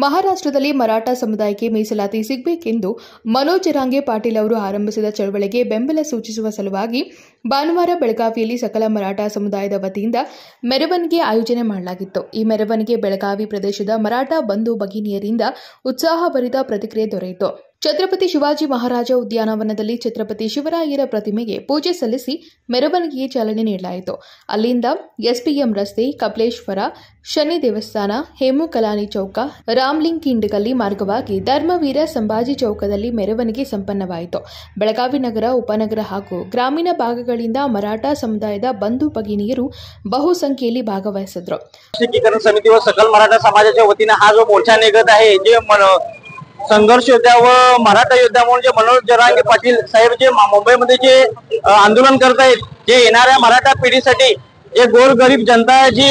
ಮಹಾರಾಷ್ಟ್ರದಲ್ಲಿ ಮರಾಠ ಸಮುದಾಯಕ್ಕೆ ಮೀಸಲಾತಿ ಸಿಗಬೇಕೆಂದು ಮನೋಜ್ ಜರಾಂಗೆ ಪಾಟೀಲ್ ಅವರು ಆರಂಭಿಸಿದ ಚಳವಳಿಗೆ ಬೆಂಬಲ ಸೂಚಿಸುವ ಸಲುವಾಗಿ ಭಾನುವಾರ ಬೆಳಗಾವಿಯಲ್ಲಿ ಸಕಲ ಮರಾಠ ಸಮುದಾಯದ ವತಿಯಿಂದ ಮೆರವಣಿಗೆ ಆಯೋಜನೆ ಮಾಡಲಾಗಿತ್ತು. ಈ ಮೆರವಣಿಗೆ ಬೆಳಗಾವಿ ಪ್ರದೇಶದ ಮರಾಠ ಬಂಧು ಭಗಿನಿಯರಿಂದ ಉತ್ಸಾಹಭರಿತ ಪ್ರತಿಕ್ರಿಯೆ ದೊರೆಯಿತು. ಛತ್ರಪತಿ ಶಿವಾಜಿ ಮಹಾರಾಜ ಉದ್ಯಾನವನದಲ್ಲಿ ಛತ್ರಪತಿ ಶಿವರಾಯರ ಪ್ರತಿಮೆಗೆ ಪೂಜೆ ಸಲ್ಲಿಸಿ ಮೆರವಣಿಗೆಗೆ ಚಾಲನೆ ನೀಡಲಾಯಿತು. ಅಲ್ಲಿಂದ ಎಸ್ಪಿಎಂ ರಸ್ತೆ, ಕಪಿಲೇಶ್ವರ, ಶನಿ ದೇವಸ್ಥಾನ, ಹೇಮು ಕಲಾನಿ ಚೌಕ, ರಾಮ್ಲಿಂಗ್ ಕಿಂಡಗಲ್ಲಿ ಮಾರ್ಗವಾಗಿ ಧರ್ಮವೀರ ಸಂಭಾಜಿ ಚೌಕದಲ್ಲಿ ಮೆರವಣಿಗೆ ಸಂಪನ್ನವಾಯಿತು. ಬೆಳಗಾವಿ ನಗರ, ಉಪನಗರ ಹಾಗೂ ಗ್ರಾಮೀಣ ಭಾಗಗಳಿಂದ ಮರಾಠ ಸಮುದಾಯದ ಬಂಧು ಭಗಿನಿಯರು ಬಹುಸಂಖ್ಯೆಯಲ್ಲಿ ಭಾಗವಹಿಸಿದ್ರು. समिती व सकल मराठा समाजाच्या वतीने हा जो मोर्चा निघत आहे, जे संघर्ष योद्धा व मराठा योद्धा म्हणून जे मनोज जरांगे पाटील साहेब जे मुंबईमध्ये जे आंदोलन करत आहेत, जे येणाऱ्या मराठा पिढीसाठी जे गोरगरीब जनता जी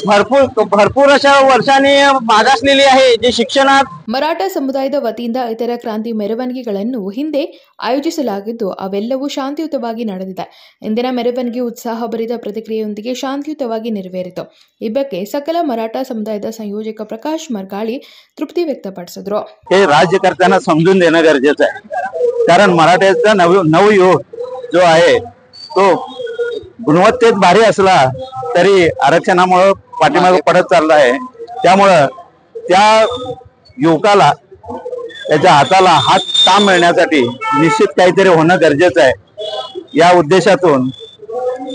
भरपूर अशा वर्षांनी मागासलेली आहे, जे शिक्षणात ಮರಾಠ ಸಮುದಾಯದ ವತಿಯಿಂದ ಇತರ ಕ್ರಾಂತಿ ಮೆರವಣಿಗೆಗಳನ್ನು ಹಿಂದೆ ಆಯೋಜಿಸಲಾಗಿದ್ದು ಅವೆಲ್ಲವೂ ಶಾಂತಿಯುತವಾಗಿ ನಡೆದಿದೆ. ಇಂದಿನ ಮೆರವಣಿಗೆ ಉತ್ಸಾಹಭರಿತ ಪ್ರತಿಕ್ರಿಯೆಯೊಂದಿಗೆ ಶಾಂತಿಯುತವಾಗಿ ನೆರವೇರಿತು. ಈ ಬಗ್ಗೆ ಸಕಲ ಮರಾಠ ಸಮುದಾಯದ संयोजक प्रकाश मरगाळी तृप्ती व्यक्तपಡಿಸಿದರು. हे राज्यकर्त्यांना समजून देणं गरजेचं आहे, कारण मराठ्याचा नवयुवक जो आहे तो गुणवत्तेत भारी असला तरी आरक्षणामुळे पाठीमागे पडत चालला आहे. त्यामुळे त्या युवकाला त्याच्या हाताला हात काम मिळण्यासाठी निश्चित काहीतरी होणं गरजेचं आहे. या उद्देशातून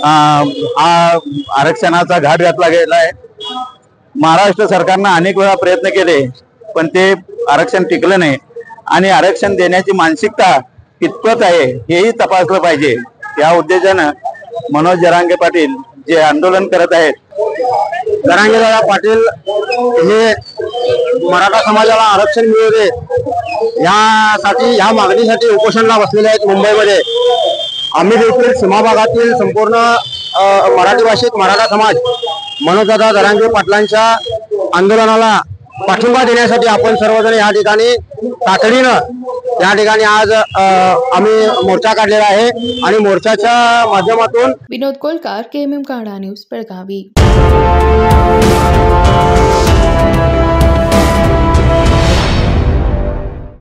हा आरक्षणाचा घाट घातला गेला आहे. महाराष्ट्र सरकारने अनेक वेळा प्रयत्न केले, पण ते आरक्षण टिकलं नाही आणि आरक्षण देण्याची मानसिकता कितपत आहे हेही तपासलं पाहिजे. या उद्देशाने मनोज जरांगे पाटील जे आंदोलन करत आहेत, जरांगे पाटील हे मराठा समाजाला आरक्षण मिळू दे यासाठी, या मागणीसाठी उपोषणाला बसलेले आहेत मुंबईमध्ये. आम्ही देखील सीमा भागातील संपूर्ण मराठी भाषिक मराठा समाज मनोजदादा जरांगे पाटलांच्या आंदोलनाला पाठिंबा देण्यासाठी आपण सर्वजण या ठिकाणी तातडीनं या ठिकाणी आज आम्ही मोर्चा काढलेला आहे आणि मोर्चाच्या माध्यमातून विनोद कोलकार, KMM कन्नड न्यूज, बेळगावी.